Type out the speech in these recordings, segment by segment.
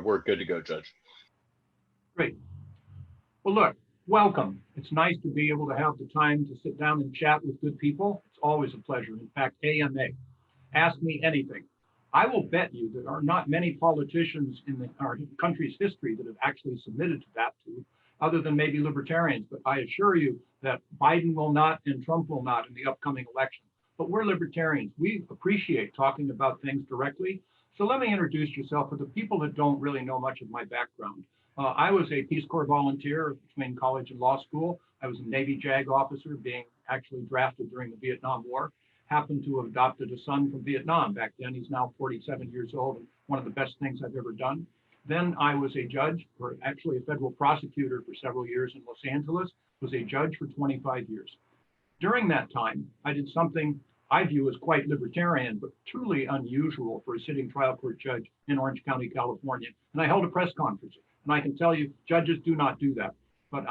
we're good to go, Judge. Great. Well, look, welcome. It's nice to be able to have the time to sit down and chat with good people. It's always a pleasure. In fact, AMA, ask me anything. I will bet you there are not many politicians in our country's history that have actually submitted to that too, other than maybe libertarians. But I assure you that Biden will not and Trump will not in the upcoming election. But we're libertarians. We appreciate talking about things directly. So let me introduce yourself for the people that don't really know much of my background. I was a Peace Corps volunteer between college and law school. I was a Navy JAG officer, being actually drafted during the Vietnam War. Happened to have adopted a son from Vietnam back then. He's now 47 years old, and one of the best things I've ever done. Then I was a judge, or actually a federal prosecutor for several years in Los Angeles, was a judge for 25 years. During that time, I did something I view as quite libertarian, but truly unusual for a sitting trial court judge in Orange County, California. And I held a press conference. And I can tell you, judges do not do that. But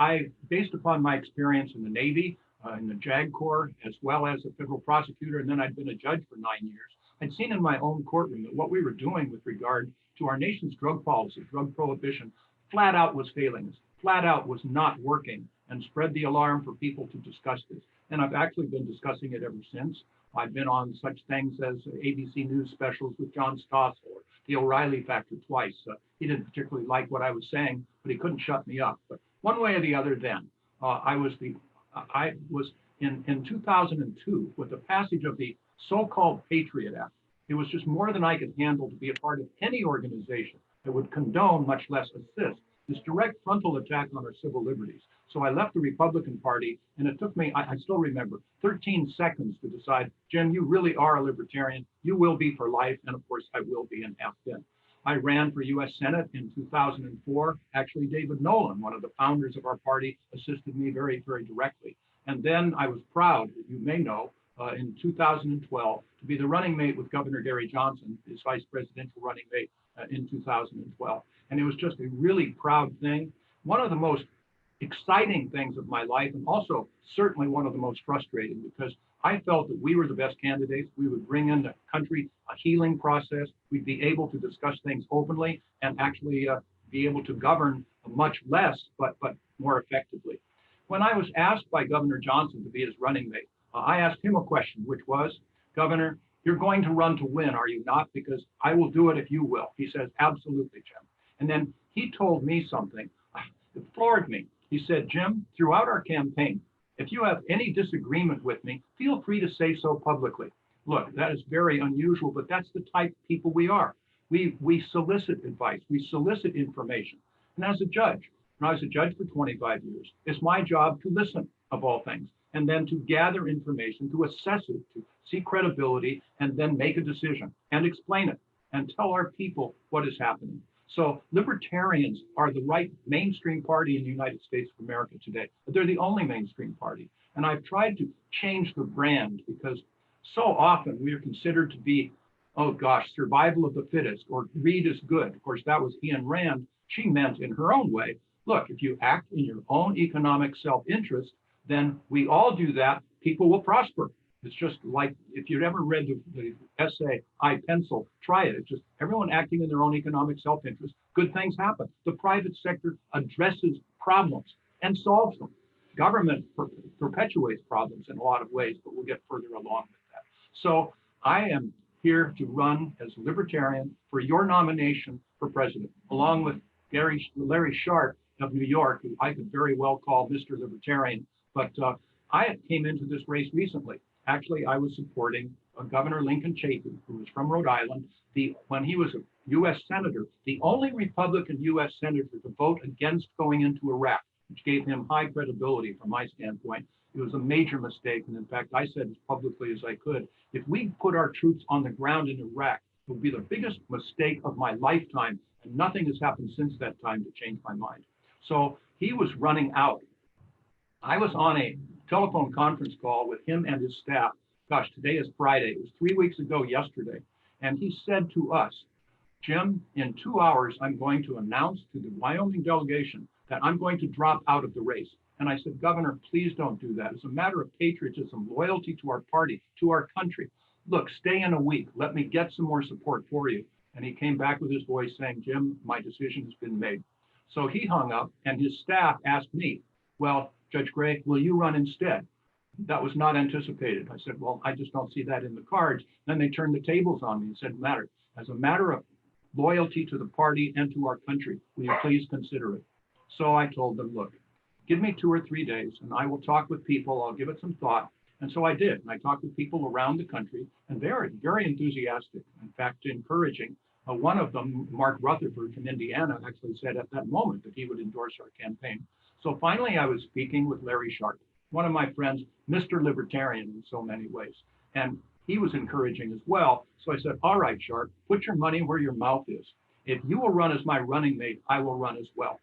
based upon my experience in the Navy, in the JAG Corps, as well as a federal prosecutor, and then I'd been a judge for 9 years, I'd seen in my own courtroom that what we were doing with regard to our nation's drug policy, drug prohibition, flat out was failing us, flat out was not working, and spread the alarm for people to discuss this. And I've actually been discussing it ever since. I've been on such things as ABC News specials with John Stossel or the O'Reilly Factor twice. He didn't particularly like what I was saying, but he couldn't shut me up. But one way or the other then, I was in 2002 with the passage of the so-called Patriot Act. It was just more than I could handle to be a part of any organization that would condone, much less assist, this direct frontal attack on our civil liberties. So I left the Republican Party, and it took me, I still remember, 13 seconds to decide, Jim, you really are a libertarian. You will be for life, and of course I will be and have been. I ran for U.S. Senate in 2004. Actually, David Nolan, one of the founders of our party, assisted me very, very directly. And then I was proud, as you may know, in 2012, to be the running mate with Governor Gary Johnson, his vice presidential running mate in 2012. And it was just a really proud thing. One of the most exciting things of my life, and also certainly one of the most frustrating, because I felt that we were the best candidates. We would bring in the country a healing process. We'd be able to discuss things openly and actually be able to govern much less, but more effectively. When I was asked by Governor Johnson to be his running mate, I asked him a question, which was, Governor, you're going to run to win, are you not? Because I will do it if you will. He says, absolutely, Jim. And then he told me something that floored me. He said, Jim, throughout our campaign, if you have any disagreement with me, feel free to say so publicly. Look, that is very unusual, but that's the type of people we are. We solicit advice, we solicit information. And as a judge, and I was a judge for 25 years, it's my job to listen, of all things, and then to gather information, to assess it, to see credibility, and then make a decision and explain it and tell our people what is happening. So libertarians are the right mainstream party in the United States of America today, but they're the only mainstream party. And I've tried to change the brand because so often we are considered to be, oh gosh, survival of the fittest, or greed is good. Of course, that was Ayn Rand. She meant in her own way, look, if you act in your own economic self-interest, then we all do that, people will prosper. It's just like, if you'd ever read the essay, I Pencil, try it. It's just everyone acting in their own economic self-interest, good things happen. The private sector addresses problems and solves them. Government perpetuates problems in a lot of ways, but we'll get further along with that. So I am here to run as a libertarian for your nomination for president, along with Larry Sharp of New York, who I could very well call Mr. Libertarian. But I came into this race recently. Actually, I was supporting Governor Lincoln Chafee, who was from Rhode Island, when he was a U.S. Senator, the only Republican U.S. Senator to vote against going into Iraq, which gave him high credibility from my standpoint. It was a major mistake. And in fact, I said as publicly as I could, if we put our troops on the ground in Iraq, it would be the biggest mistake of my lifetime. And nothing has happened since that time to change my mind. So he was running out. I was on a telephone conference call with him and his staff. Gosh, today is Friday. It was 3 weeks ago yesterday. And he said to us, Jim, in 2 hours, I'm going to announce to the Wyoming delegation that I'm going to drop out of the race. And I said, Governor, please don't do that. It's a matter of patriotism, loyalty to our party, to our country. Look, stay in a week. Let me get some more support for you. And he came back with his voice saying, Jim, my decision has been made. So he hung up, and his staff asked me, well, Judge Gray, will you run instead? That was not anticipated. I said, well, I just don't see that in the cards. Then they turned the tables on me and said, as a matter of loyalty to the party and to our country, will you please consider it? So I told them, look, give me 2 or 3 days and I will talk with people. I'll give it some thought. And so I did. And I talked with people around the country, and they're very enthusiastic, in fact, encouraging. One of them, Mark Rutherford from Indiana, actually said at that moment that he would endorse our campaign. So finally, I was speaking with Larry Sharp, one of my friends, Mr. Libertarian in so many ways. And he was encouraging as well. So I said, all right, Sharp, put your money where your mouth is. If you will run as my running mate, I will run as well.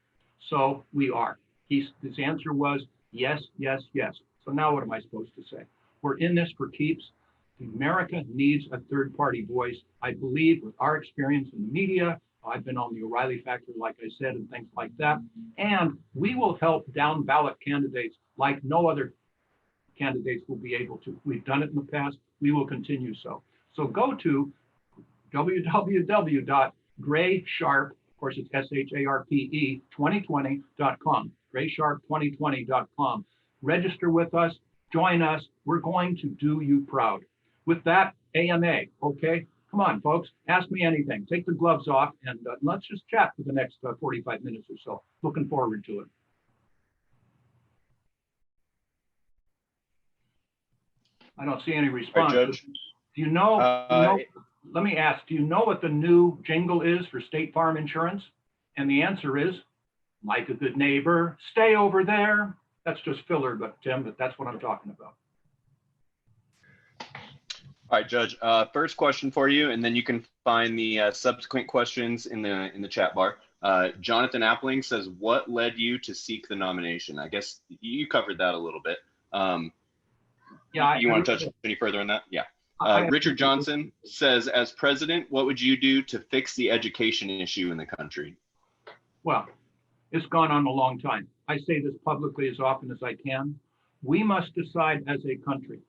So we are. His answer was yes, yes, yes. So now what am I supposed to say? We're in this for keeps. America needs a third-party voice. I believe with our experience in the media, I've been on the O'Reilly Factor, like I said, and things like that. And we will help down ballot candidates like no other candidates will be able to. We've done it in the past. We will continue so. So go to www.graysharp, of course it's SHARPE 2020.com, graysharp2020.com. Register with us, join us. We're going to do you proud. With that, AMA, okay? Come on, folks, ask me anything. Take the gloves off and let's just chat for the next 45 minutes or so. Looking forward to it. I don't see any response. Right, Judge. Do you know, let me ask, do you know what the new jingle is for State Farm Insurance? And the answer is, like a good neighbor, stay over there. That's just filler, but Tim, but that's what I'm talking about. All right, Judge. First question for you, and then you can find the subsequent questions in the chat bar. Jonathan Appling says, "What led you to seek the nomination?" I guess you covered that a little bit. Yeah. You want to touch any further on that? Yeah. Richard Johnson says, "As president, what would you do to fix the education issue in the country?" Well, it's gone on a long time. I say this publicly as often as I can. We must decide as a country,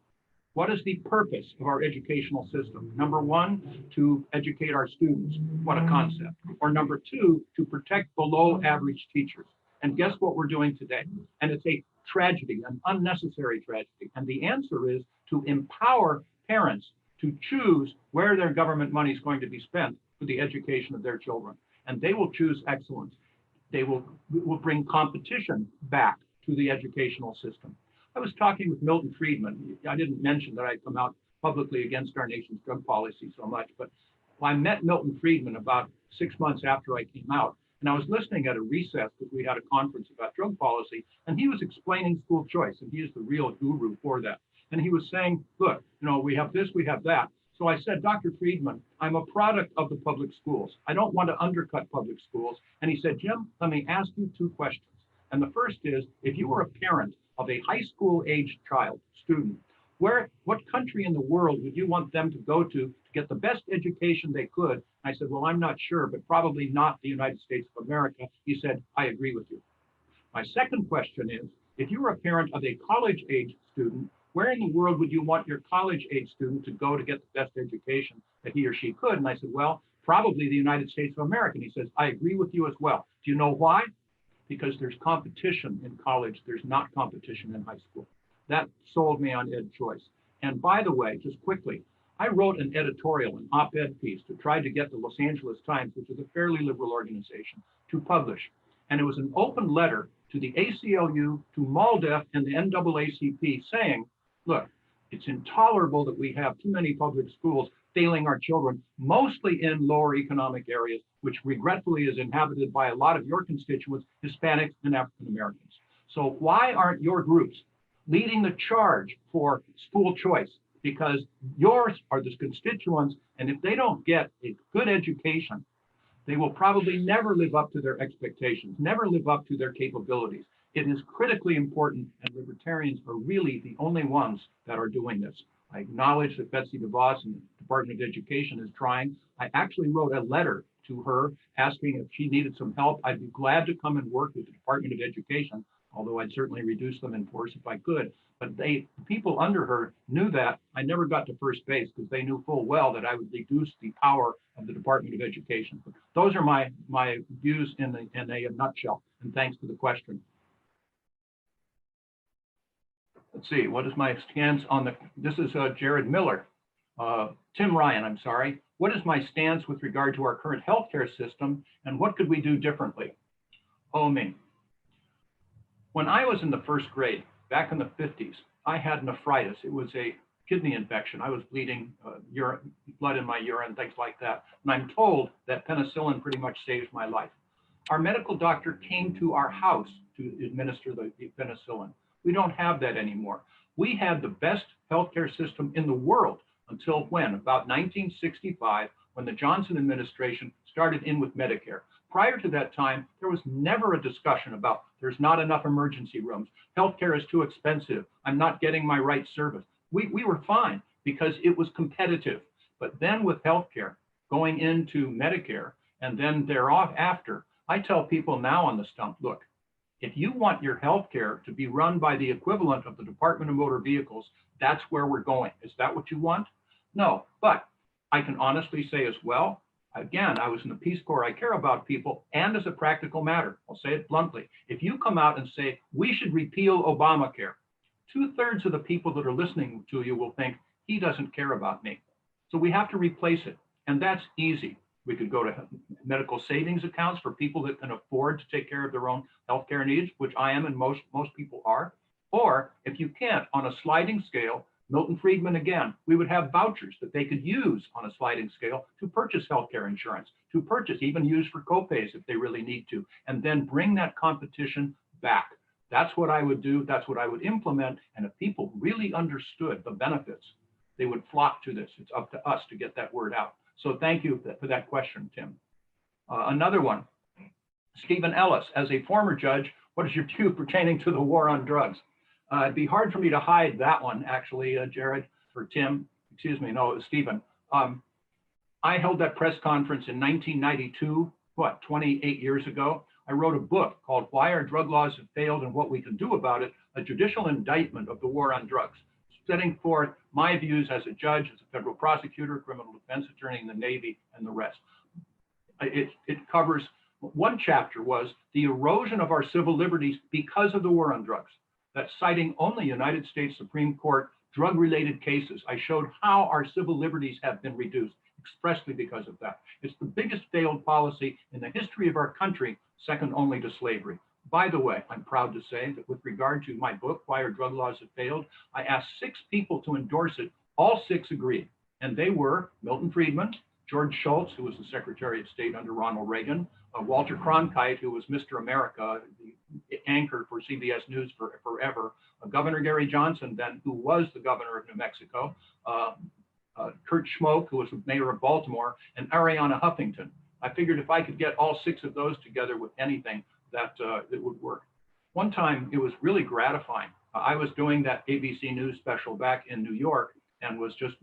what is the purpose of our educational system? Number one, to educate our students. What a concept. Or number two, to protect below average teachers. And guess what we're doing today? And it's a tragedy, an unnecessary tragedy. And the answer is to empower parents to choose where their government money is going to be spent for the education of their children. And they will choose excellence. They will bring competition back to the educational system. I was talking with Milton Friedman. I didn't mention that I'd come out publicly against our nation's drug policy so much, but I met Milton Friedman about 6 months after I came out, and I was listening at a recess because we had a conference about drug policy, and he was explaining school choice, and he is the real guru for that. And he was saying, look, we have this, we have that. So I said, Dr. Friedman, I'm a product of the public schools. I don't want to undercut public schools. And he said, Jim, let me ask you 2 questions. And the first is, if you were a parent of a high school aged student, what country in the world would you want them to go to get the best education they could? I said, well, I'm not sure, but probably not the United States of America. He said, I agree with you. My second question is, if you were a parent of a college age student, where in the world would you want your college age student to go to get the best education that he or she could? And I said, well, probably the United States of America. And he says, I agree with you as well. Do you know why? Because there's competition in college. There's not competition in high school. That sold me on ed choice. And by the way, just quickly, I wrote an editorial, an op-ed piece to try to get the Los Angeles Times, which is a fairly liberal organization, to publish. And it was an open letter to the ACLU, to MALDEF, and the NAACP saying, look, it's intolerable that we have too many public schools failing our children, mostly in lower economic areas, which regretfully is inhabited by a lot of your constituents, Hispanics and African Americans. So why aren't your groups leading the charge for school choice? Because yours are the constituents, and if they don't get a good education, they will probably never live up to their expectations, never live up to their capabilities. It is critically important, and libertarians are really the only ones that are doing this. I acknowledge that Betsy DeVos and the Department of Education is trying. I actually wrote a letter to her asking if she needed some help. I'd be glad to come and work with the Department of Education although I'd certainly reduce them in force if I could. But the people under her knew that. I never got to first base because they knew full well that I would reduce the power of the Department of Education. But those are my views in a nutshell. And thanks for the question. Let's see, what is my stance on the, this is Jared Miller. Tim Ryan, I'm sorry. What is my stance with regard to our current healthcare system and what could we do differently? Oh, me. When I was in the first grade, back in the 50s, I had nephritis. It was a kidney infection. I was bleeding blood in my urine, things like that. And I'm told that penicillin pretty much saved my life. Our medical doctor came to our house to administer the penicillin. We don't have that anymore. We had the best healthcare system in the world until when? About 1965, when the Johnson administration started in with Medicare. Prior to that time, there was never a discussion about there's not enough emergency rooms. Healthcare is too expensive. I'm not getting my right service. We were fine because it was competitive. But then with healthcare going into Medicare and then thereafter, I tell people now on the stump, look, if you want your healthcare to be run by the equivalent of the Department of Motor Vehicles, that's where we're going. Is that what you want? No, but I can honestly say as well, again, I was in the Peace Corps, I care about people, and as a practical matter, I'll say it bluntly, if you come out and say, we should repeal Obamacare, 2/3 of the people that are listening to you will think, he doesn't care about me. So we have to replace it, and that's easy. We could go to medical savings accounts for people that can afford to take care of their own healthcare needs, which I am and most people are. Or if you can't, on a sliding scale, Milton Friedman again, we would have vouchers that they could use on a sliding scale to purchase healthcare insurance, to purchase, even use for copays if they really need to, and then bring that competition back. That's what I would do. That's what I would implement. And if people really understood the benefits, they would flock to this. It's up to us to get that word out. So thank you for that question, Tim. Another one, Stephen Ellis, as a former judge, what is your view pertaining to the war on drugs? It'd be hard for me to hide that one, actually, Jared, or Tim, excuse me, no, it was Stephen. I held that press conference in 1992, 28 years ago. I wrote a book called Why Our Drug Laws Have Failed and What We Can Do About It, a judicial indictment of the war on drugs, setting forth my views as a judge, as a federal prosecutor, criminal defense attorney in the Navy, and the rest. It covers, one chapter was the erosion of our civil liberties because of the war on drugs. That's citing only United States Supreme Court drug-related cases. I showed how our civil liberties have been reduced expressly because of that. It's the biggest failed policy in the history of our country, second only to slavery. By the way, I'm proud to say that with regard to my book, Why Our Drug Laws Have Failed, I asked 6 people to endorse it. All 6 agreed. And they were Milton Friedman, George Shultz, who was the Secretary of State under Ronald Reagan, Walter Cronkite, who was Mr. America, the anchor for CBS News forever, Governor Gary Johnson, then, who was the governor of New Mexico, Kurt Schmoke, who was the mayor of Baltimore, and Arianna Huffington. I figured if I could get all 6 of those together with anything, that it would work. One time, it was really gratifying. I was doing that ABC News special back in New York and was just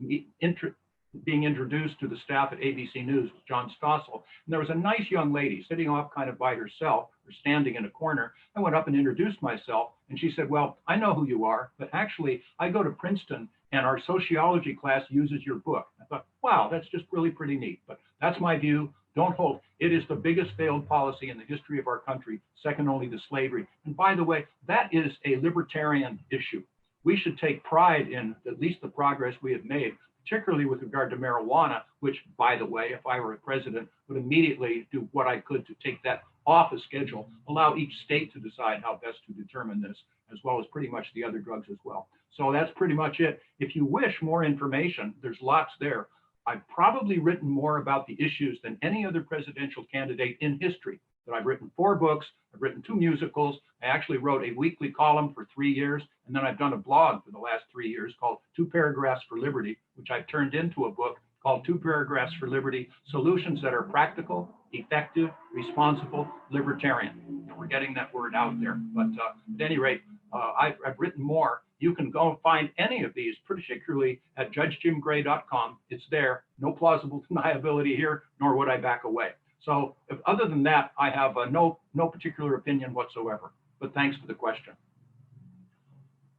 being introduced to the staff at ABC News with John Stossel. And there was a nice young lady sitting off kind of by herself or standing in a corner. I went up and introduced myself and she said, well, I know who you are, but actually I go to Princeton and our sociology class uses your book. I thought, wow, that's just really pretty neat. But that's my view. Don't hold. It is the biggest failed policy in the history of our country, second only to slavery. And by the way, that is a libertarian issue. We should take pride in at least the progress we have made, particularly with regard to marijuana, which, by the way, if I were a president, would immediately do what I could to take that off a schedule, allow each state to decide how best to determine this, as well as pretty much the other drugs as well. So that's pretty much it. If you wish more information, there's lots there. I've probably written more about the issues than any other presidential candidate in history. But I've written 4 books, I've written 2 musicals, I actually wrote a weekly column for 3 years, and then I've done a blog for the last 3 years called 2 Paragraphs for Liberty, which I've turned into a book called 2 Paragraphs for Liberty, Solutions that are Practical, Effective, Responsible, Libertarian. And we're getting that word out there. But at any rate, I've written more. You can go and find any of these, particularly at judgejimgray.com. It's there. No plausible deniability here, nor would I back away. So other than that, I have no particular opinion whatsoever. but thanks for the question.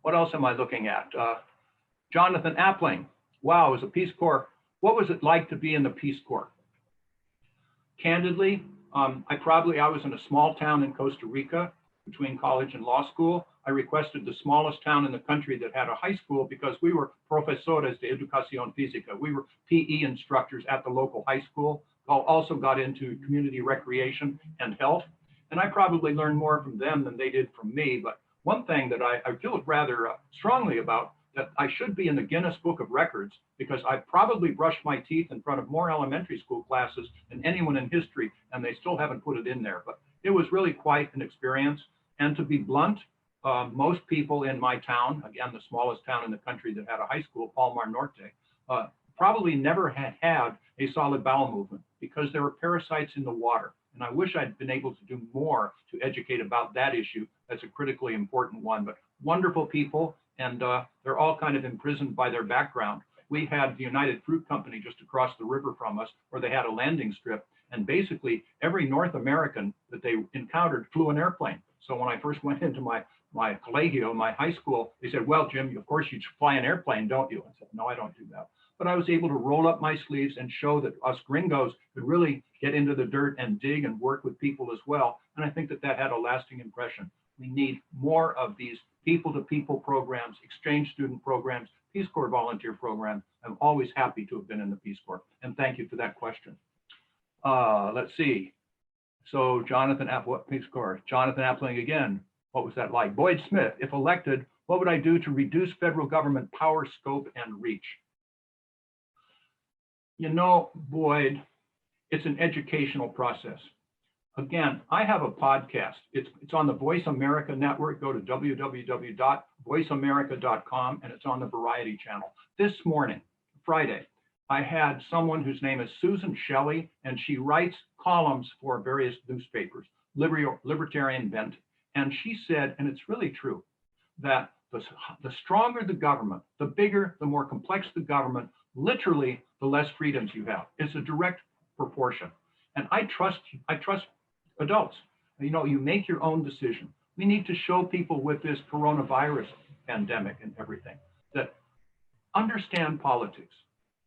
What else am I looking at? Jonathan Appling. Wow, as a Peace Corps, what was it like to be in the Peace Corps? Candidly, I was in a small town in Costa Rica between college and law school. I requested the smallest town in the country that had a high school because we were profesores de educación física. We were PE instructors at the local high school. Also got into community recreation and health. And I probably learned more from them than they did from me. But one thing that I feel rather strongly about, that I should be in the Guinness Book of Records, because I probably brushed my teeth in front of more elementary school classes than anyone in history, and they still haven't put it in there. But it was really quite an experience. And to be blunt, most people in my town, again, the smallest town in the country that had a high school, Palmar Norte, probably never had a solid bowel movement because there were parasites in the water. And I wish I'd been able to do more to educate about that issue. That's a critically important one, but wonderful people. And they're all kind of imprisoned by their background. We had the United Fruit Company just across the river from us, where they had a landing strip. And basically every North American that they encountered flew an airplane. So when I first went into my colegio, my high school, they said, well, Jim, of course you fly an airplane, don't you? I said, no, I don't do that. But I was able to roll up my sleeves and show that us gringos could really get into the dirt and dig and work with people as well. And I think that that had a lasting impression. We need more of these people-to-people programs, exchange student programs, Peace Corps volunteer programs. I'm always happy to have been in the Peace Corps. And thank you for that question. Let's see. So Jonathan Peace Corps. Jonathan Appling again. What was that like? Boyd Smith, if elected, what would I do to reduce federal government power, scope, and reach? You know, Boyd, it's an educational process. Again, I have a podcast. It's on the Voice America Network. Go to www.voiceamerica.com, and it's on the Variety channel. This morning, Friday, I had someone whose name is Susan Shelley, and she writes columns for various newspapers, Libertarian bent. And she said, and it's really true, that the stronger the government, the bigger, the more complex the government, literally, the less freedoms you have. It's a direct proportion. And I trust adults. You know, you make your own decision. We need to show people with this coronavirus pandemic and everything that understand politics.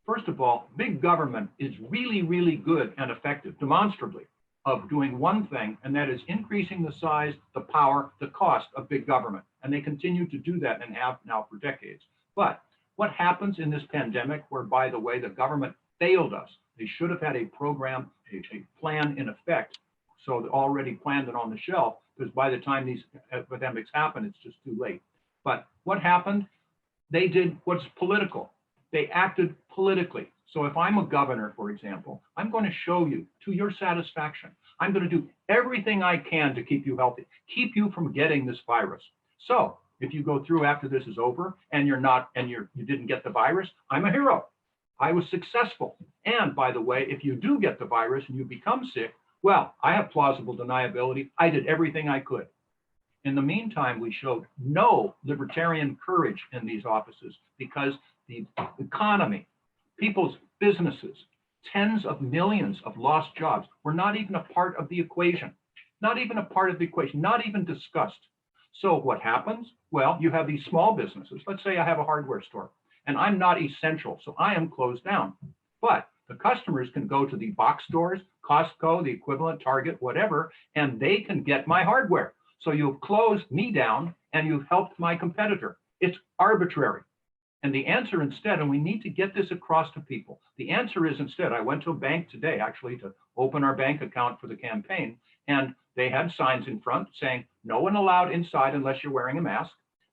First of all, big government is really, really good and effective, demonstrably, of doing one thing, and that is increasing the size, the power, the cost of big government. And they continue to do that and have now for decades. But what happens in this pandemic, where, by the way, the government failed us? They should have had a program, a plan in effect, so already planned and on the shelf, because by the time these epidemics happen, it's just too late. But what happened? They did what's political. They acted politically. So if I'm a governor, for example, I'm going to show you to your satisfaction. I'm going to do everything I can to keep you healthy, keep you from getting this virus. So if you go through after this is over and you didn't get the virus, I'm a hero. I was successful. And by the way, if you do get the virus and you become sick, well, I have plausible deniability. I did everything I could. In the meantime, we showed no libertarian courage in these offices because the economy, people's businesses, tens of millions of lost jobs were not even a part of the equation, not even a part of the equation, not even discussed. So what happens? Well, you have these small businesses. Let's say I have a hardware store and I'm not essential, so I am closed down. But the customers can go to the box stores, Costco, the equivalent, Target, whatever, and they can get my hardware. So you've closed me down and you've helped my competitor. It's arbitrary. And the answer instead, and we need to get this across to people, the answer is instead, I went to a bank today actually to open our bank account for the campaign, and they had signs in front saying, no one allowed inside unless you're wearing a mask.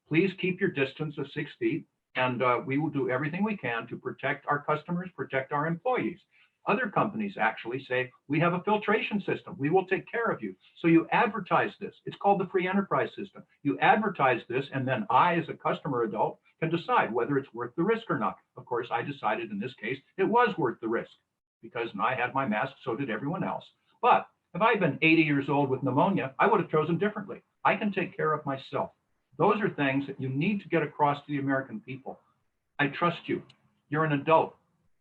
Please keep your distance of 6 feet, and we will do everything we can to protect our customers, protect our employees. Other companies actually say, we have a filtration system. We will take care of you. So you advertise this. It's called the free enterprise system. You advertise this, and then I, as a customer adult, can decide whether it's worth the risk or not. Of course, I decided in this case, it was worth the risk because I had my mask, so did everyone else. But if I'd been 80 years old with pneumonia, I would have chosen differently. I can take care of myself. Those are things that you need to get across to the American people. I trust you. You're an adult.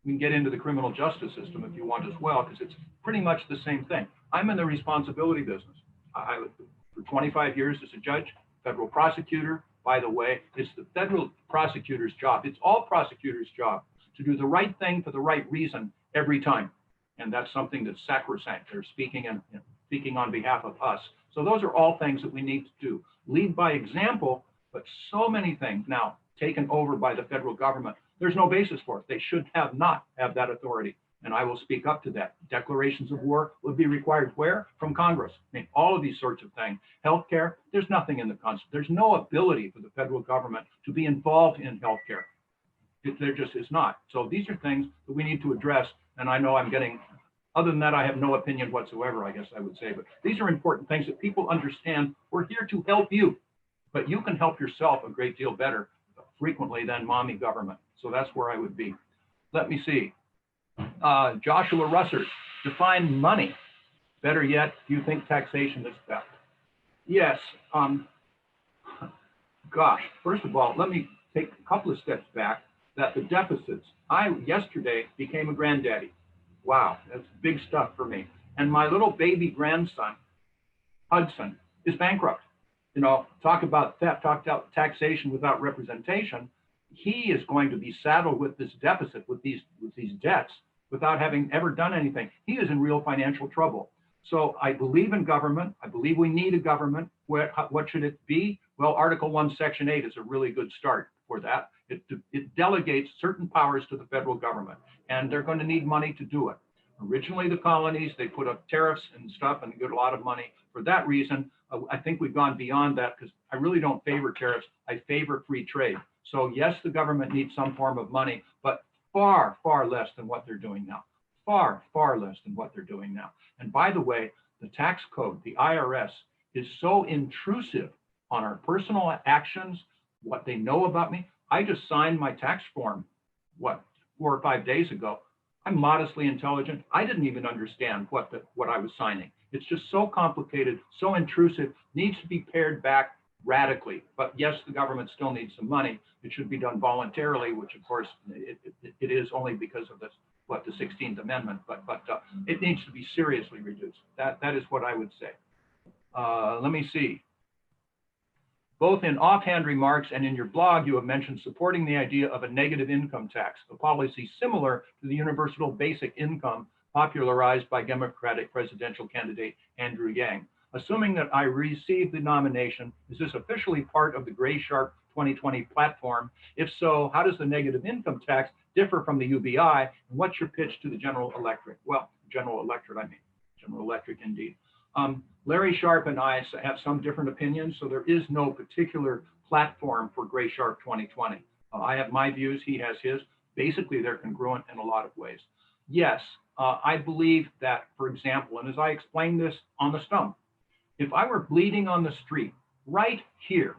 We can get into the criminal justice system if you want as well, because it's pretty much the same thing. I'm in the responsibility business. for 25 years as a judge, federal prosecutor. By the way, it's the federal prosecutor's job. It's all prosecutors' job to do the right thing for the right reason every time. And that's something that's sacrosanct. They're speaking on behalf of us. So those are all things that we need to do. Lead by example, but so many things now taken over by the federal government. There's no basis for it. They should not have that authority. And I will speak up to that. Declarations of war would be required where? From Congress. I mean, all of these sorts of things. Healthcare, there's nothing in the Constitution. There's no ability for the federal government to be involved in healthcare. There just is not. So these are things that we need to address. And I know I'm getting, other than that, I have no opinion whatsoever, I guess I would say. But these are important things that people understand. We're here to help you, but you can help yourself a great deal better frequently than mommy government. So that's where I would be. Let me see. Joshua Russert, define money. Better yet, do you think taxation is theft? Yes. Gosh, first of all, let me take a couple of steps back. That the deficits, I yesterday became a granddaddy. Wow, that's big stuff for me. And my little baby grandson, Hudson, is bankrupt. You know, talk about theft, talk about taxation without representation. He is going to be saddled with this deficit, with these debts, without having ever done anything. He is in real financial trouble. So I believe in government. I believe we need a government. What should it be? Well, Article 1, Section 8 is a really good start for that. It delegates certain powers to the federal government, and they're going to need money to do it. Originally, the colonies, they put up tariffs and stuff and get a lot of money. For that reason, I think we've gone beyond that because I really don't favor tariffs. I favor free trade. So yes, the government needs some form of money, but far, far less than what they're doing now. Far, far less than what they're doing now. And by the way, the tax code, the IRS, is so intrusive on our personal actions, what they know about me. I just signed my tax form, 4 or 5 days ago. I'm modestly intelligent. I didn't even understand what I was signing. It's just so complicated, so intrusive, needs to be pared back radically. But yes, the government still needs some money. It should be done voluntarily, which of course it is only because of this, the 16th Amendment, but it needs to be seriously reduced. That is what I would say. Let me see. Both in offhand remarks and in your blog, you have mentioned supporting the idea of a negative income tax, a policy similar to the universal basic income popularized by Democratic presidential candidate Andrew Yang. Assuming that I receive the nomination, is this officially part of the Gray Sharp 2020 platform? If so, how does the negative income tax differ from the UBI? And what's your pitch to the general electorate? Well, general electorate, I mean, general electorate indeed. Larry Sharp and I have some different opinions, so there is no particular platform for Gray Sharp 2020. I have my views, he has his. Basically, they're congruent in a lot of ways. Yes, I believe that, for example, and as I explained this on the stump, if I were bleeding on the street right here,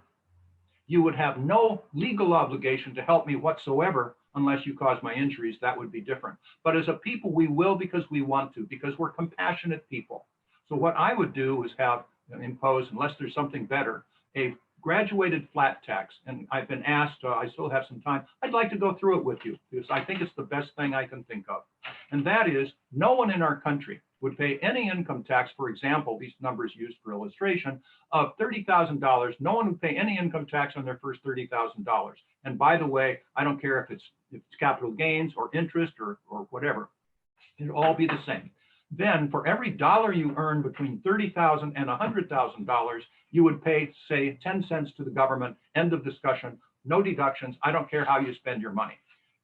you would have no legal obligation to help me whatsoever unless you cause my injuries. That would be different. But as a people, we will because we want to, because we're compassionate people. So what I would do is have impose, unless there's something better, a graduated flat tax. And I've been asked, I still have some time, I'd like to go through it with you because I think it's the best thing I can think of. And that is, no one in our country would pay any income tax, for example, these numbers used for illustration, of $30,000. No one would pay any income tax on their first $30,000. And by the way, I don't care if it's capital gains or interest or whatever, it'll all be the same. Then for every dollar you earn between $30,000 and $100,000, you would pay, say, 10 cents to the government, end of discussion, no deductions. I don't care how you spend your money.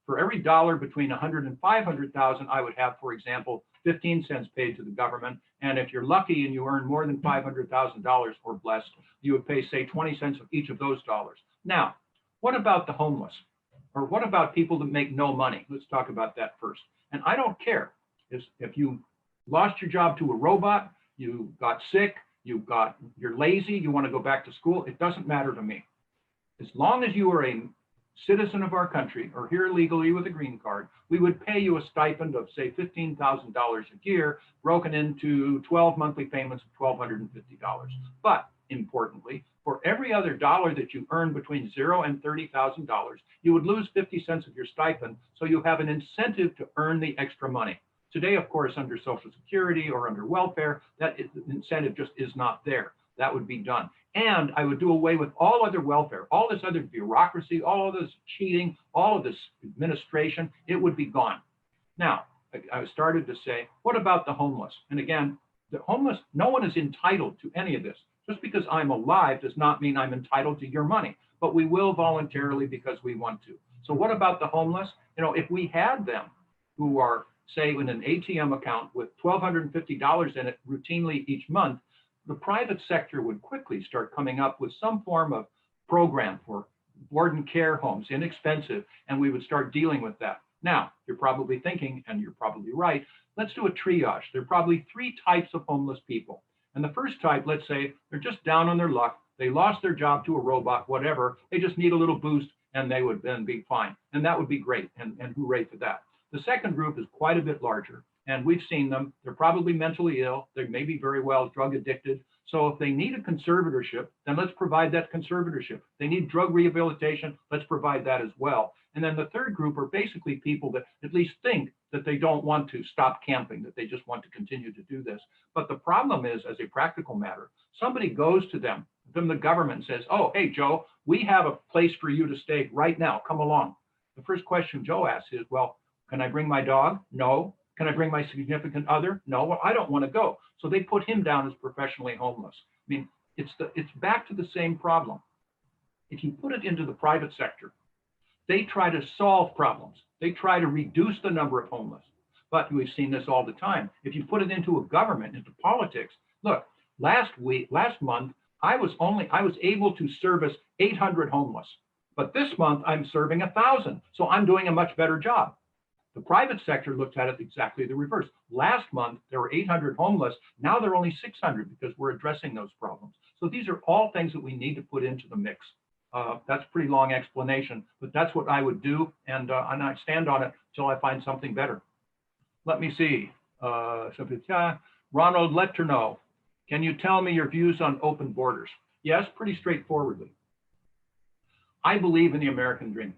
For every dollar between $100,000 and $500,000, I would have, for example, 15 cents paid to the government. And if you're lucky and you earn more than $500,000 or blessed, you would pay, say, 20 cents of each of those dollars. Now, what about the homeless? Or what about people that make no money? Let's talk about that first. And I don't care if you lost your job to a robot, you got sick, you're lazy, you want to go back to school, it doesn't matter to me. As long as you are a citizen of our country or here legally with a green card, we would pay you a stipend of, say, $15,000 a year, broken into 12 monthly payments of $1,250. But importantly, for every other dollar that you earn between $0 and $30,000, you would lose 50 cents of your stipend, so you have an incentive to earn the extra money. Today, of course, under Social Security or under welfare, that incentive just is not there. That would be done. And I would do away with all other welfare, all this other bureaucracy, all of this cheating, all of this administration. It would be gone. Now, I started to say, what about the homeless? And again, the homeless, no one is entitled to any of this. Just because I'm alive does not mean I'm entitled to your money, but we will voluntarily because we want to. So what about the homeless? If we had them who are, say, in an ATM account with $1,250 in it routinely each month, the private sector would quickly start coming up with some form of program for board and care homes, inexpensive, and we would start dealing with that. Now, you're probably thinking, and you're probably right, let's do a triage. There are probably 3 types of homeless people. And the first type, let's say, they're just down on their luck. They lost their job to a robot, whatever. They just need a little boost, and they would then be fine. And that would be great, and hooray for that. The second group is quite a bit larger, and we've seen them. They're probably mentally ill. They may be very well drug addicted. So if they need a conservatorship, then let's provide that conservatorship. They need drug rehabilitation, let's provide that as well. And then the third group are basically people that at least think that they don't want to stop camping, that they just want to continue to do this. But the problem is, as a practical matter, somebody goes to them from the government and says, oh, hey, Joe, we have a place for you to stay right now. Come along. The first question Joe asks is, well, can I bring my dog? No. Can I bring my significant other? No. Well, I don't want to go. So they put him down as professionally homeless. I mean, it's back to the same problem. If you put it into the private sector, they try to solve problems. They try to reduce the number of homeless. But we've seen this all the time. If you put it into a government, into politics, look, last month, I was able to service 800 homeless. But this month, I'm serving 1,000. So I'm doing a much better job. The private sector looked at it exactly the reverse. Last month, there were 800 homeless. Now there are only 600 because we're addressing those problems. So these are all things that we need to put into the mix. That's a pretty long explanation, but that's what I would do, and I stand on it until I find something better. Let me see. Ronald Leterno, can you tell me your views on open borders? Yes, pretty straightforwardly. I believe in the American dream.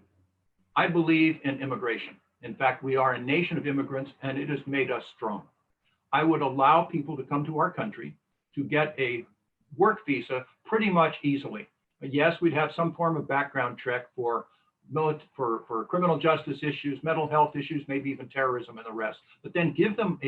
I believe in immigration. In fact, we are a nation of immigrants, and it has made us strong. I would allow people to come to our country to get a work visa pretty much easily. Yes, we'd have some form of background check for criminal justice issues, mental health issues, maybe even terrorism and the rest. But then give them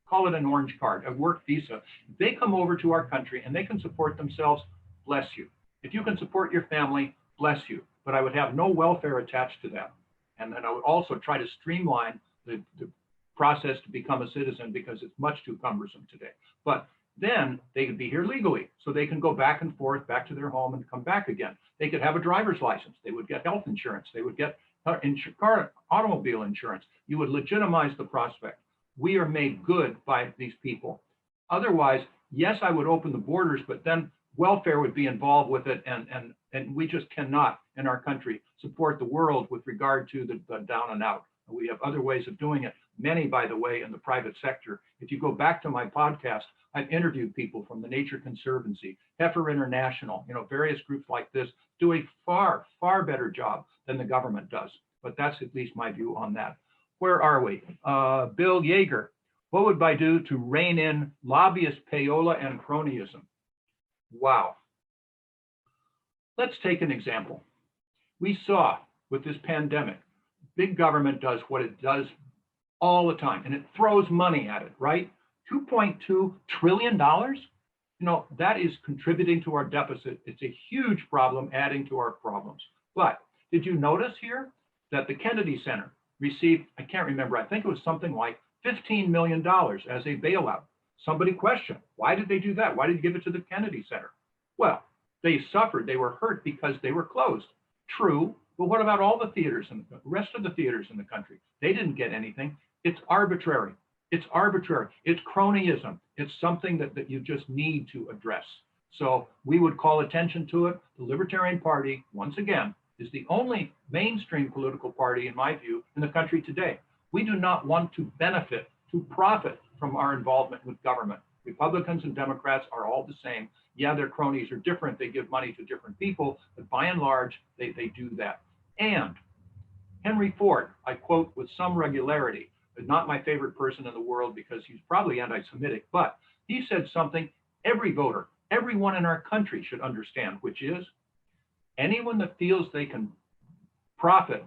call it an orange card, a work visa. If they come over to our country and they can support themselves, bless you. If you can support your family, bless you. But I would have no welfare attached to that. And then I would also try to streamline the process to become a citizen because it's much too cumbersome today. But then they could be here legally, so they can go back and forth, back to their home and come back again. They could have a driver's license. They would get health insurance. They would get automobile insurance. You would legitimize the prospect. We are made good by these people. Otherwise, yes, I would open the borders, but then welfare would be involved with it, and we just cannot in our country support the world with regard to the down and out. We have other ways of doing it. Many, by the way, in the private sector. If you go back to my podcast, I've interviewed people from the Nature Conservancy, Heifer International, various groups like this do a far, far better job than the government does. But that's at least my view on that. Where are we? Bill Yeager, what would I do to rein in lobbyist payola and cronyism? Wow. Let's take an example. We saw with this pandemic, big government does what it does all the time, and it throws money at it, right? $2.2 trillion? That is contributing to our deficit. It's a huge problem, adding to our problems. But did you notice here that the Kennedy Center received, I can't remember, I think it was something like $15 million as a bailout. Somebody questioned, why did they do that? Why did they give it to the Kennedy Center? Well, they suffered, they were hurt because they were closed. True, but what about all the theaters and the rest of the theaters in the country? They didn't get anything. It's arbitrary. It's arbitrary. It's cronyism. It's something that you just need to address. So we would call attention to it. The Libertarian Party, once again, is the only mainstream political party, in my view, in the country today. We do not want to benefit, to profit from our involvement with government. Republicans and Democrats are all the same. Yeah, their cronies are different. They give money to different people, but by and large, they do that. And Henry Ford, I quote with some regularity, but not my favorite person in the world because he's probably anti-Semitic, but he said something every voter everyone in our country should understand, which is anyone that feels they can profit,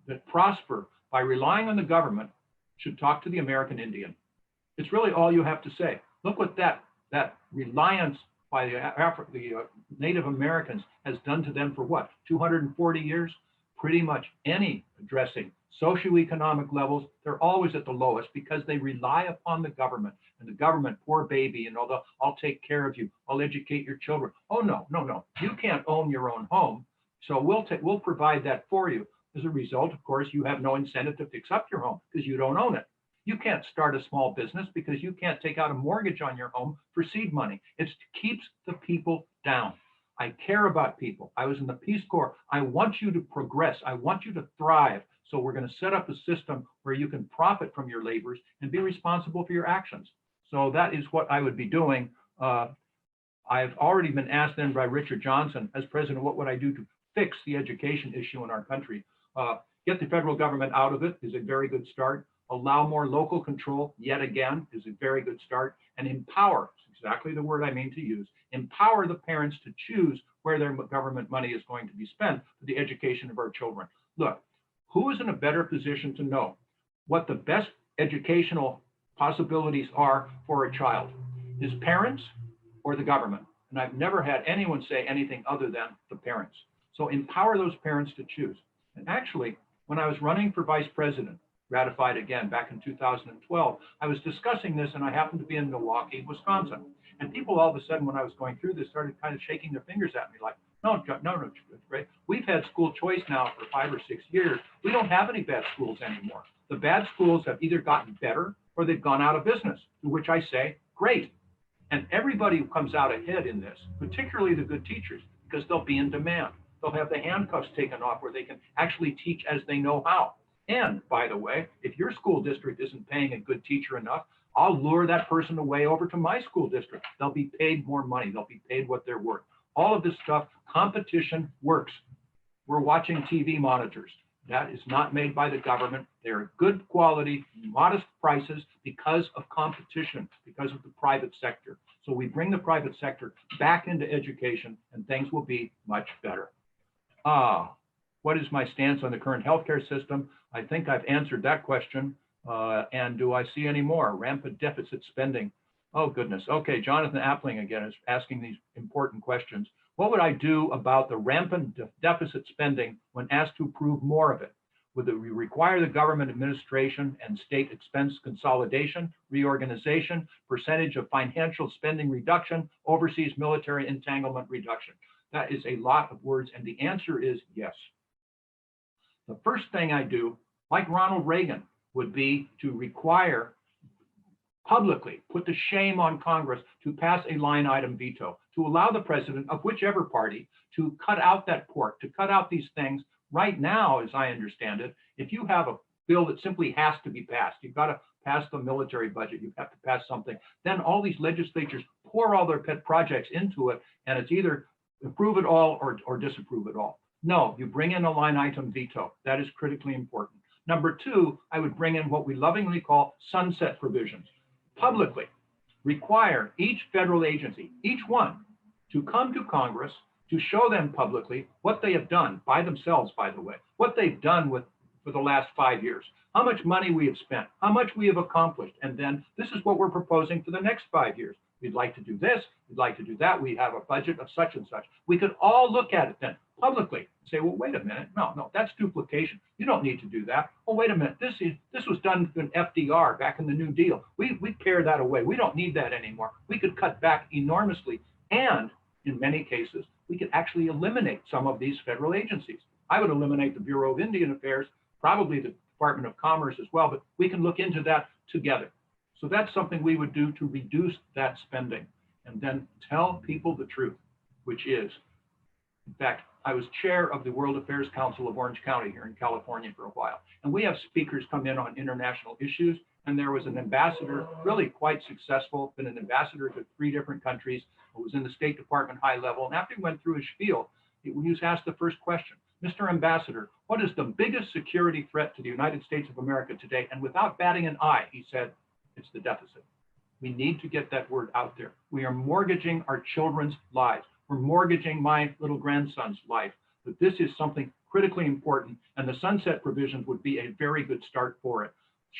that prosper by relying on the government should talk to the American Indian. It's really all you have to say. Look what that reliance by the Native Americans has done to them for what, 240 years? Pretty much any addressing socioeconomic levels, they're always at the lowest because they rely upon the government. And the government, poor baby, you know, I'll take care of you, I'll educate your children. Oh, no, no, no, you can't own your own home, so we'll provide that for you. As a result, of course, you have no incentive to fix up your home because you don't own it. You can't start a small business because you can't take out a mortgage on your home for seed money. It keeps the people down. I care about people. I was in the Peace Corps. I want you to progress. I want you to thrive. So we're going to set up a system where you can profit from your labors and be responsible for your actions. So that is what I would be doing. I've already been asked then by Richard Johnson, as president, what would I do to fix the education issue in our country? Get the federal government out of it is a very good start. Allow more local control, yet again, is a very good start. And empower, exactly the word I mean to use, empower the parents to choose where their government money is going to be spent for the education of our children. Look, who is in a better position to know what the best educational possibilities are for a child? His parents or the government? And I've never had anyone say anything other than the parents. So empower those parents to choose. And actually, when I was running for vice president, ratified again back in 2012, I was discussing this, and I happened to be in Milwaukee, Wisconsin. And people all of a sudden, when I was going through this, started kind of shaking their fingers at me like, no, right? We've had school choice now for 5 or 6 years. We don't have any bad schools anymore. The bad schools have either gotten better or they've gone out of business, to which I say, great. And everybody who comes out ahead in this, particularly the good teachers, because they'll be in demand. They'll have the handcuffs taken off where they can actually teach as they know how. And by the way, if your school district isn't paying a good teacher enough, I'll lure that person away over to my school district. They'll be paid more money. They'll be paid what they're worth. All of this stuff, competition works. We're watching TV monitors. That is not made by the government. They're good quality, modest prices because of competition, because of the private sector. So we bring the private sector back into education and things will be much better. What is my stance on the current healthcare system? I think I've answered that question. And do I see any more? Rampant deficit spending. Oh, goodness. Okay, Jonathan Appling again is asking these important questions. What would I do about the rampant deficit spending when asked to approve more of it? Would we require the government administration and state expense consolidation, reorganization, percentage of financial spending reduction, overseas military entanglement reduction? That is a lot of words, and the answer is yes. The first thing I do, like Ronald Reagan, would be to require publicly, put the shame on Congress to pass a line item veto, to allow the president of whichever party to cut out that pork, to cut out these things. Right now, as I understand it, if you have a bill that simply has to be passed, you've got to pass the military budget, you have to pass something, then all these legislatures pour all their pet projects into it, and it's either approve it all or disapprove it all. No, you bring in a line item veto. That is critically important. Number two, I would bring in what we lovingly call sunset provisions. Publicly require each federal agency, each one, to come to Congress to show them publicly what they have done by themselves, by the way, what they've done for the last 5 years, how much money we have spent, how much we have accomplished, and then this is what we're proposing for the next 5 years. We'd like to do this, we'd like to do that, we have a budget of such and such. We could all look at it then publicly and say, well, wait a minute, no, that's duplication. You don't need to do that. Oh, wait a minute, this was done in FDR back in the New Deal. We pare that away. We don't need that anymore. We could cut back enormously, and in many cases, we could actually eliminate some of these federal agencies. I would eliminate the Bureau of Indian Affairs, probably the Department of Commerce as well, but we can look into that together. So that's something we would do to reduce that spending and then tell people the truth, which is, in fact, I was chair of the World Affairs Council of Orange County here in California for a while. And we have speakers come in on international issues. And there was an ambassador, really quite successful, been an ambassador to 3 different countries, who was in the State Department high level. And after he went through his spiel, he was asked the first question, Mr. Ambassador, what is the biggest security threat to the United States of America today? And without batting an eye, he said, it's the deficit. We need to get that word out there. We are mortgaging our children's lives. We're mortgaging my little grandson's life. But this is something critically important, and the sunset provisions would be a very good start for it.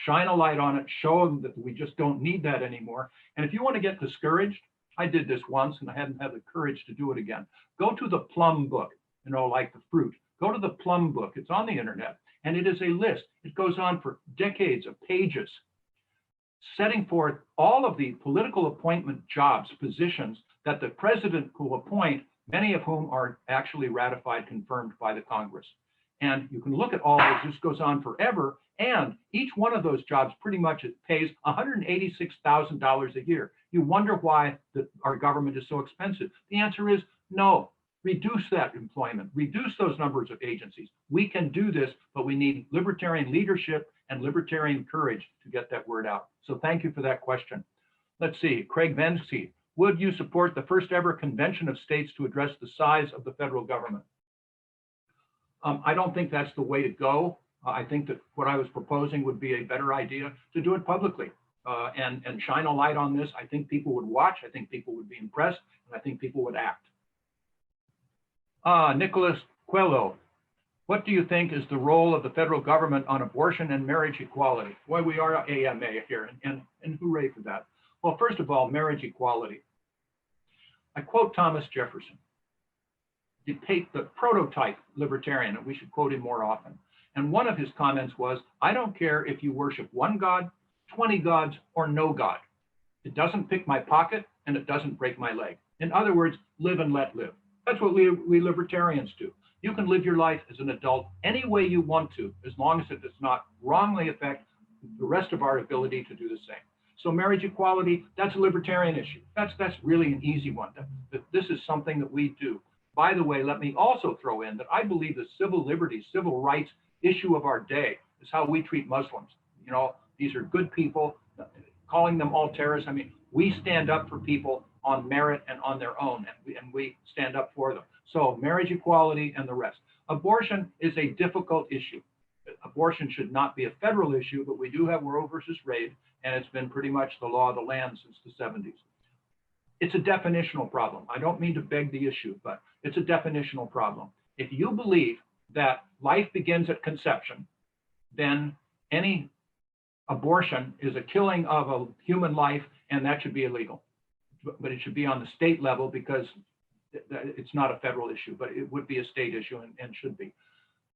Shine a light on it, show them that we just don't need that anymore. And if you want to get discouraged, I did this once and I hadn't had the courage to do it again. Go to the plum book, like the fruit. Go to the plum book. It's on the internet, and it is a list. It goes on for decades of pages, setting forth all of the political appointment jobs, positions that the president will appoint, many of whom are actually ratified, confirmed by the Congress. And you can look at all this. This goes on forever. And each one of those jobs pretty much pays $186,000 a year. You wonder why our government is so expensive. The answer is no. Reduce that employment. Reduce those numbers of agencies. We can do this, but we need libertarian leadership and libertarian courage to get that word out. So thank you for that question. Let's see. Craig Vensky, would you support the first ever convention of states to address the size of the federal government? I don't think that's the way to go. I think that what I was proposing would be a better idea to do it publicly and shine a light on this. I think people would watch. I think people would be impressed, and I think people would act. Nicholas Coelho, what do you think is the role of the federal government on abortion and marriage equality? Boy, we are AMA here, and hooray for that. Well, first of all, marriage equality. I quote Thomas Jefferson, the prototype libertarian, and we should quote him more often. And one of his comments was, I don't care if you worship one God, 20 gods, or no God. It doesn't pick my pocket, and it doesn't break my leg. In other words, live and let live. That's what we libertarians do. You can live your life as an adult any way you want to, as long as it does not wrongly affect the rest of our ability to do the same. So marriage equality, that's a libertarian issue. That's really an easy one. This is something that we do. By the way, let me also throw in that I believe the civil liberties, civil rights issue of our day is how we treat Muslims. These are good people. Calling them all terrorists, we stand up for people on merit and on their own, and we stand up for them. So marriage equality and the rest. Abortion is a difficult issue. Abortion should not be a federal issue, but we do have Roe versus Wade, and it's been pretty much the law of the land since the 70s. It's a definitional problem. I don't mean to beg the issue, but it's a definitional problem. If you believe that life begins at conception, then any abortion is a killing of a human life, and that should be illegal. But it should be on the state level because it's not a federal issue, but it would be a state issue and should be.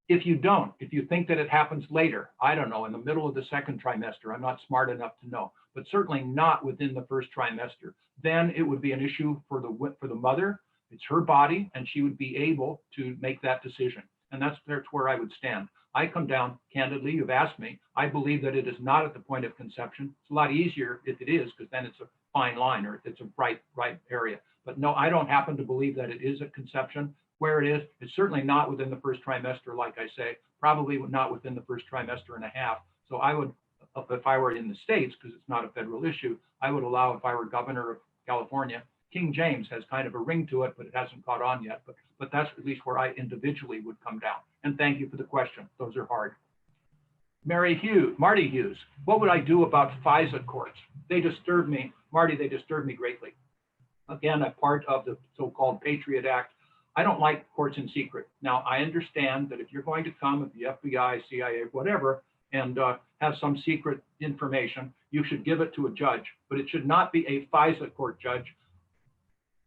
If you think that it happens later, I don't know, in the middle of the second trimester, I'm not smart enough to know, but certainly not within the first trimester, then it would be an issue for the mother. It's her body, and she would be able to make that decision. And that's where I would stand. I come down candidly. You've asked me. I believe that it is not at the point of conception. It's a lot easier if it is, because then it's a fine line or it's a bright area. But no, I don't happen to believe that it is at conception. Where it is, it's certainly not within the first trimester, like I say, probably not within the first trimester and a half. So I would, if I were in the States, because it's not a federal issue, I would allow, if I were governor of California, King James has kind of a ring to it, but it hasn't caught on yet. But that's at least where I individually would come down. And thank you for the question. Those are hard. Marty Hughes, what would I do about FISA courts? They disturb me. Marty, they disturb me greatly. Again, a part of the so-called Patriot Act. I don't like courts in secret. Now, I understand that if you're going to come with the FBI, CIA, whatever, and have some secret information, you should give it to a judge, but it should not be a FISA court judge.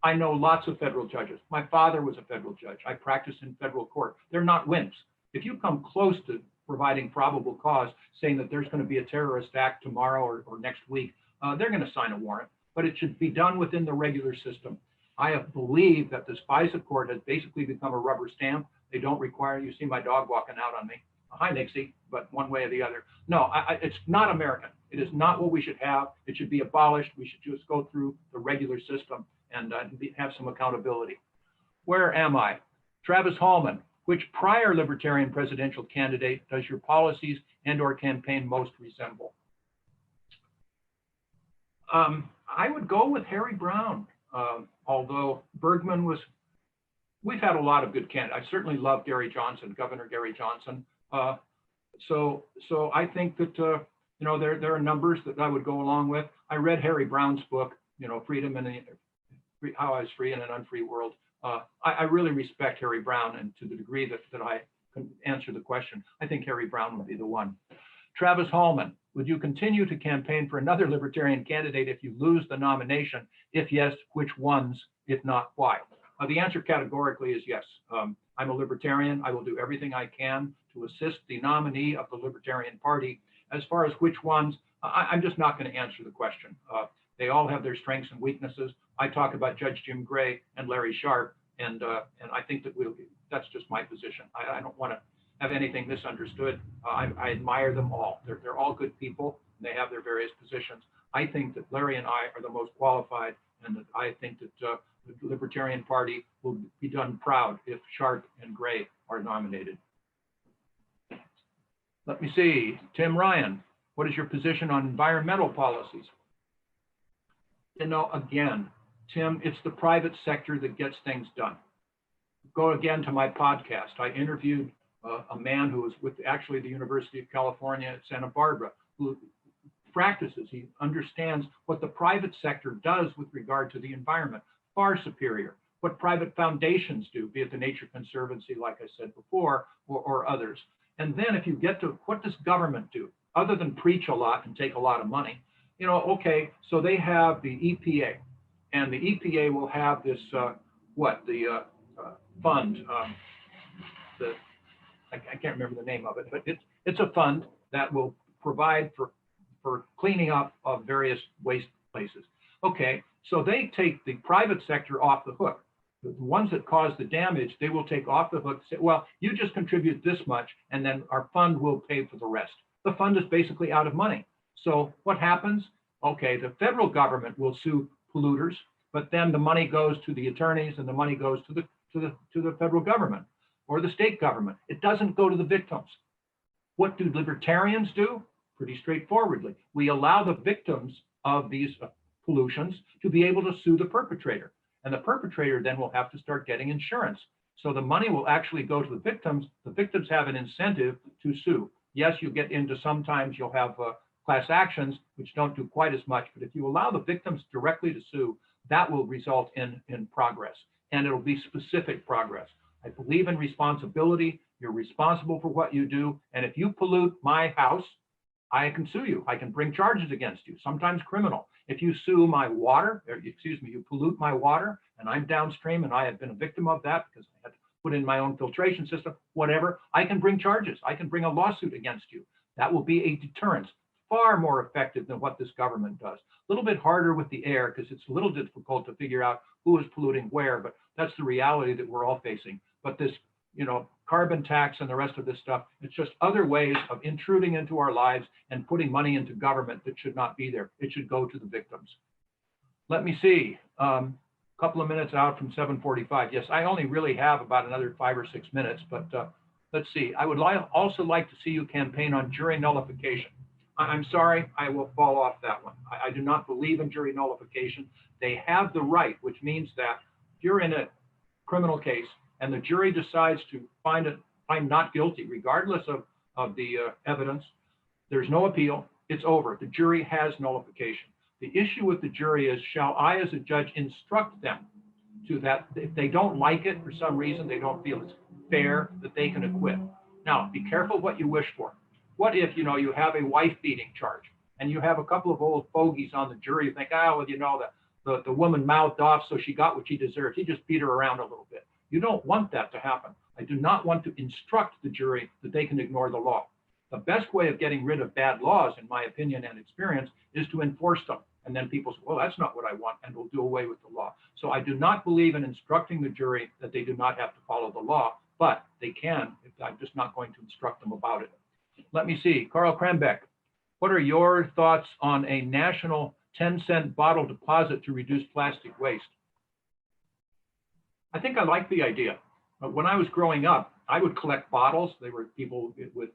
I know lots of federal judges. My father was a federal judge. I practiced in federal court. They're not wimps. If you come close to providing probable cause, saying that there's going to be a terrorist act tomorrow or next week, they're going to sign a warrant, but it should be done within the regular system. I have believed that this FISA court has basically become a rubber stamp. They don't require, you see my dog walking out on me. Hi, Nixie, but one way or the other. No, it's not American. It is not what we should have. It should be abolished. We should just go through the regular system and have some accountability. Where am I? Travis Hallman, which prior libertarian presidential candidate does your policies and or campaign most resemble? I would go with Harry Brown. Although Bergman we've had a lot of good candidates. I certainly love Gary Johnson, Governor Gary Johnson. So I think that There are numbers that I would go along with. I read Harry Brown's book, Freedom and How I Was Free in an Unfree World. I really respect Harry Brown, and to the degree that I can answer the question, I think Harry Brown would be the one. Travis Hallman, would you continue to campaign for another Libertarian candidate if you lose the nomination? If yes, which ones? If not, why? The answer categorically is yes. I'm a Libertarian. I will do everything I can to assist the nominee of the Libertarian Party. As far as which ones, I'm just not going to answer the question. They all have their strengths and weaknesses. I talk about Judge Jim Gray and Larry Sharp, and I think that that's just my position. I don't want to have anything misunderstood. I admire them all. They're all good people, and they have their various positions. I think that Larry and I are the most qualified, and that I think that the Libertarian Party will be done proud if Sharp and Gray are nominated. Let me see. Tim Ryan, what is your position on environmental policies? Again, Tim, it's the private sector that gets things done. Go again to my podcast. I interviewed a man who was with actually the University of California at Santa Barbara, who practices, he understands what the private sector does with regard to the environment, far superior. What private foundations do, be it the Nature Conservancy, like I said before, or others. And then if you get to what does government do, other than preach a lot and take a lot of money, okay, so they have the EPA, and the EPA will have this, fund, I can't remember the name of it, but it's a fund that will provide for cleaning up of various waste places. Okay, so they take the private sector off the hook. The ones that cause the damage, they will take off the hook, say, well, you just contribute this much, and then our fund will pay for the rest. The fund is basically out of money. So what happens? Okay, the federal government will sue polluters, but then the money goes to the attorneys, and the money goes to the federal government or the state government. It doesn't go to the victims. What do libertarians do? Pretty straightforwardly, we allow the victims of these pollutions to be able to sue the perpetrator. And the perpetrator then will have to start getting insurance. So the money will actually go to the victims. The victims have an incentive to sue. Yes, you get into sometimes you'll have class actions, which don't do quite as much. But if you allow the victims directly to sue, that will result in progress. And it'll be specific progress. I believe in responsibility. You're responsible for what you do. And if you pollute my house, I can sue you. I can bring charges against you, sometimes criminal. If you sue my water, you pollute my water, and I'm downstream and I have been a victim of that because I had to put in my own filtration system, whatever, I can bring charges. I can bring a lawsuit against you. That will be a deterrence, far more effective than what this government does. A little bit harder with the air because it's a little difficult to figure out who is polluting where, but that's the reality that we're all facing. But this, carbon tax and the rest of this stuff, it's just other ways of intruding into our lives and putting money into government that should not be there. It should go to the victims. Let me see, couple of minutes out from 7:45. Yes, I only really have about another 5 or 6 minutes, but let's see. I would also like to see you campaign on jury nullification. I'm sorry, I will fall off that one. I do not believe in jury nullification. They have the right, which means that if you're in a criminal case and the jury decides to find not guilty, regardless of the evidence, there's no appeal, it's over. The jury has nullification. The issue with the jury is, shall I as a judge instruct them to that? If they don't like it for some reason, they don't feel it's fair, that they can acquit. Now, be careful what you wish for. What if, you have a wife beating charge and you have a couple of old fogies on the jury, you think, the woman mouthed off, so she got what she deserved. He just beat her around a little bit. You don't want that to happen. I do not want to instruct the jury that they can ignore the law. The best way of getting rid of bad laws, in my opinion and experience, is to enforce them. And then people say, well, that's not what I want, and we'll do away with the law. So I do not believe in instructing the jury that they do not have to follow the law, but they can. I'm just not going to instruct them about it. Let me see. Carl Krembeck, what are your thoughts on a national 10-cent bottle deposit to reduce plastic waste? I think I like the idea. When I was growing up, I would collect bottles. They were people with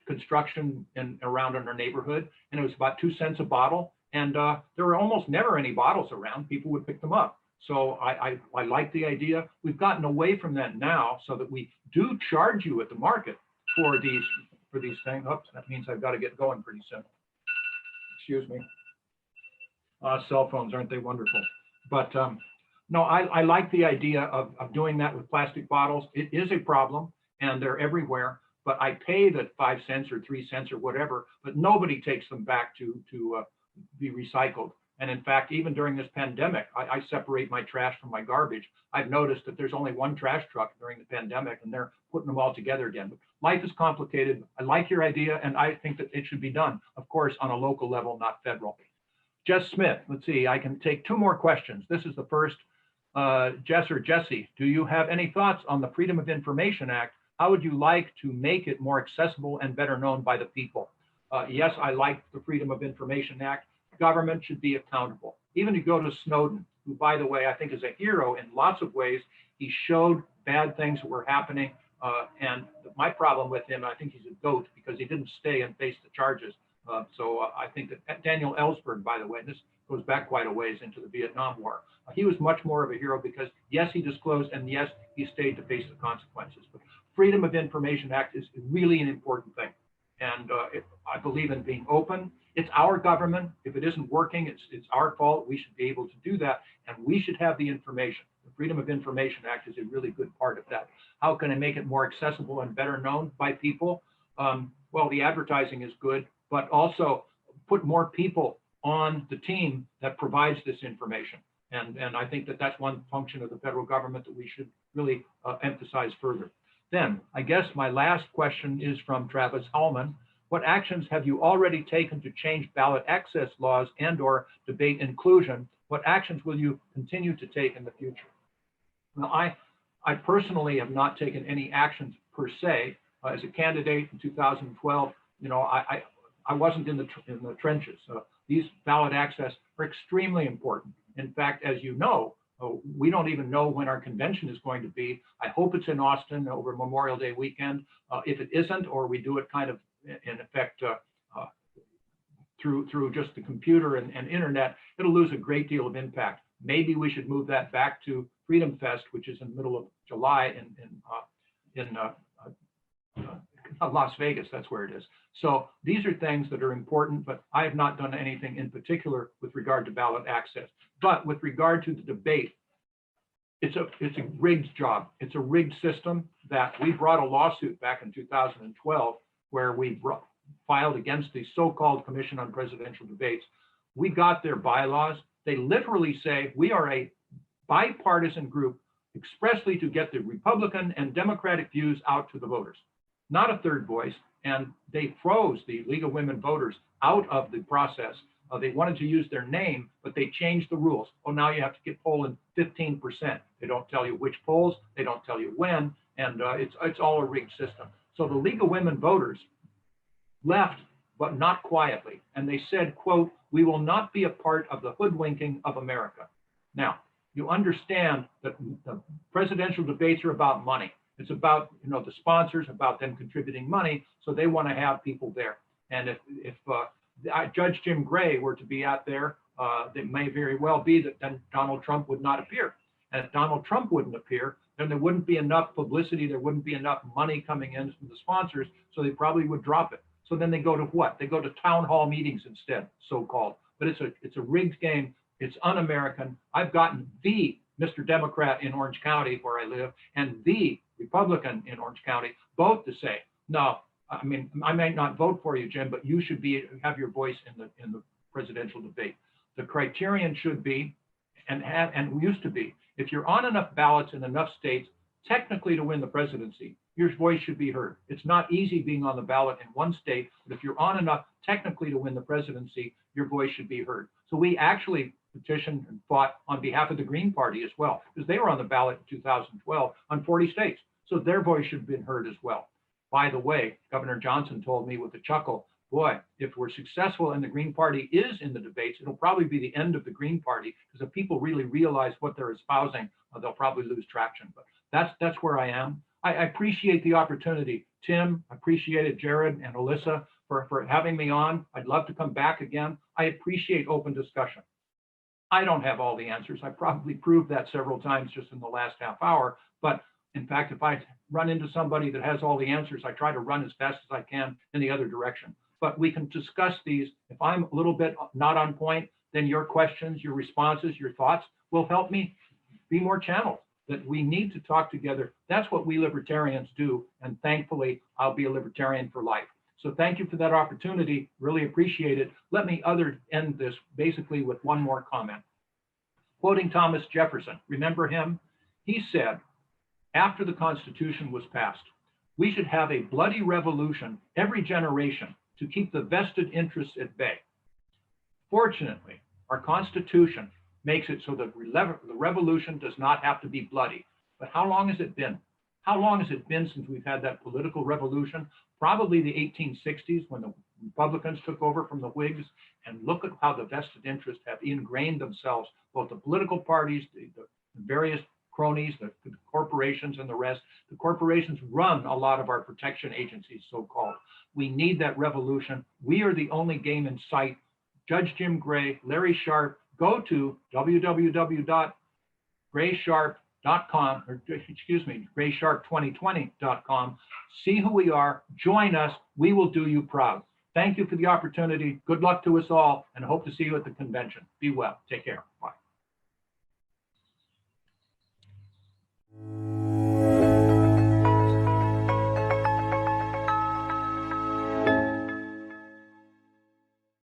construction around in our neighborhood, and it was about 2 cents a bottle. And there were almost never any bottles around. People would pick them up. So I like the idea. We've gotten away from that now, so that we do charge you at the market for these for these things. Oops, that means I've got to get going pretty soon. Excuse me. Cell phones, aren't they wonderful? But no, I like the idea of doing that with plastic bottles. It is a problem, and they're everywhere. But I pay the 5 cents or 3 cents or whatever, but nobody takes them back to be recycled. And in fact, even during this pandemic, I separate my trash from my garbage. I've noticed that there's only one trash truck during the pandemic, and they're putting them all together again. But life is complicated. I like your idea, and I think that it should be done, of course, on a local level, not federal. Jess Smith, let's see, I can take 2 more questions. This is the first. Jess or Jesse, do you have any thoughts on the Freedom of Information Act? How would you like to make it more accessible and better known by the people? Yes, I like the Freedom of Information Act. Government should be accountable. Even to go to Snowden, who, by the way, I think is a hero in lots of ways. He showed bad things that were happening. And my problem with him, I think he's a goat because he didn't stay and face the charges. So I think that Daniel Ellsberg, by the way, this goes back quite a ways into the Vietnam War. He was much more of a hero because, yes, he disclosed, and yes, he stayed to face the consequences. But Freedom of Information Act is really an important thing. And I believe in being open. It's our government. If it isn't working, it's our fault. We should be able to do that, and we should have the information. The Freedom of Information Act is a really good part of that. How can I make it more accessible and better known by people? Well, the advertising is good, but also put more people on the team that provides this information. And I think that that's one function of the federal government that we should really emphasize further. Then I guess my last question is from Travis Hallman. What actions have you already taken to change ballot access laws and/or debate inclusion? What actions will you continue to take in the future? Now, I personally have not taken any actions per se. As a candidate in 2012, you know, I wasn't in the trenches. These ballot access are extremely important. In fact, as you know, we don't even know when our convention is going to be. I hope it's in Austin over Memorial Day weekend. If it isn't, or we do it kind of in effect through just the computer and internet, it'll lose a great deal of impact. Maybe we should move that back to Freedom Fest, which is in the middle of July in Las Vegas. That's where it is. So these are things that are important, but I have not done anything in particular with regard to ballot access. But with regard to the debate, it's a rigged job. It's a rigged system that we brought a lawsuit back in 2012 where we filed against the so-called Commission on Presidential Debates. We got their bylaws. They literally say we are a bipartisan group expressly to get the Republican and Democratic views out to the voters, not a third voice. And they froze the League of Women Voters out of the process. They wanted to use their name, but they changed the rules. Oh, now you have to get polled in 15%. They don't tell you which polls, they don't tell you when, and it's all a rigged system. So the League of Women Voters left, but not quietly. And they said, quote, "We will not be a part of the hoodwinking of America." Now, you understand that the presidential debates are about money. It's about, you know, the sponsors, about them contributing money, so they want to have people there. And if Judge Jim Gray were to be out there, it may very well be that then Donald Trump would not appear. And if Donald Trump wouldn't appear, then there wouldn't be enough publicity, there wouldn't be enough money coming in from the sponsors, so they probably would drop it. So then they go to what? They go to town hall meetings instead, so-called. But it's a rigged game. It's un-American. I've gotten the Mr. Democrat in Orange County, where I live, and the Republican in Orange County, both to say, no, I mean, I may not vote for you, Jim, but you should have your voice in the presidential debate. The criterion should be, and used to be, if you're on enough ballots in enough states, technically to win the presidency, your voice should be heard. It's not easy being on the ballot in one state, but if you're on enough technically to win the presidency, your voice should be heard. So we actually petitioned and fought on behalf of the Green Party as well, because they were on the ballot in 2012 on 40 states. So their voice should have been heard as well. By the way, Governor Johnson told me with a chuckle, boy, if we're successful and the Green Party is in the debates, it'll probably be the end of the Green Party, because if people really realize what they're espousing, they'll probably lose traction. But that's where I am. I appreciate the opportunity. Tim, I appreciate it, Jared and Alyssa, for having me on. I'd love to come back again. I appreciate open discussion. I don't have all the answers. I probably proved that several times just in the last half hour. But in fact, if I run into somebody that has all the answers, I try to run as fast as I can in the other direction. But we can discuss these. If I'm a little bit not on point, then your questions, your responses, your thoughts will help me be more channeled. That we need to talk together. That's what we libertarians do. And thankfully, I'll be a libertarian for life. So thank you for that opportunity. Really appreciate it. Let me end this basically with one more comment. Quoting Thomas Jefferson, remember him? He said, after the Constitution was passed, we should have a bloody revolution every generation to keep the vested interests at bay. Fortunately, our Constitution makes it so that the revolution does not have to be bloody. But how long has it been? How long has it been since we've had that political revolution? Probably the 1860s when the Republicans took over from the Whigs. And look at how the vested interests have ingrained themselves, both the political parties, the various cronies, the corporations and the rest. The corporations run a lot of our protection agencies, so-called. We need that revolution. We are the only game in sight. Judge Jim Gray, Larry Sharp, go to www.graysharp.com, or excuse me, graysharp2020.com. See who we are. Join us. We will do you proud. Thank you for the opportunity. Good luck to us all, and hope to see you at the convention. Be well. Take care. Bye.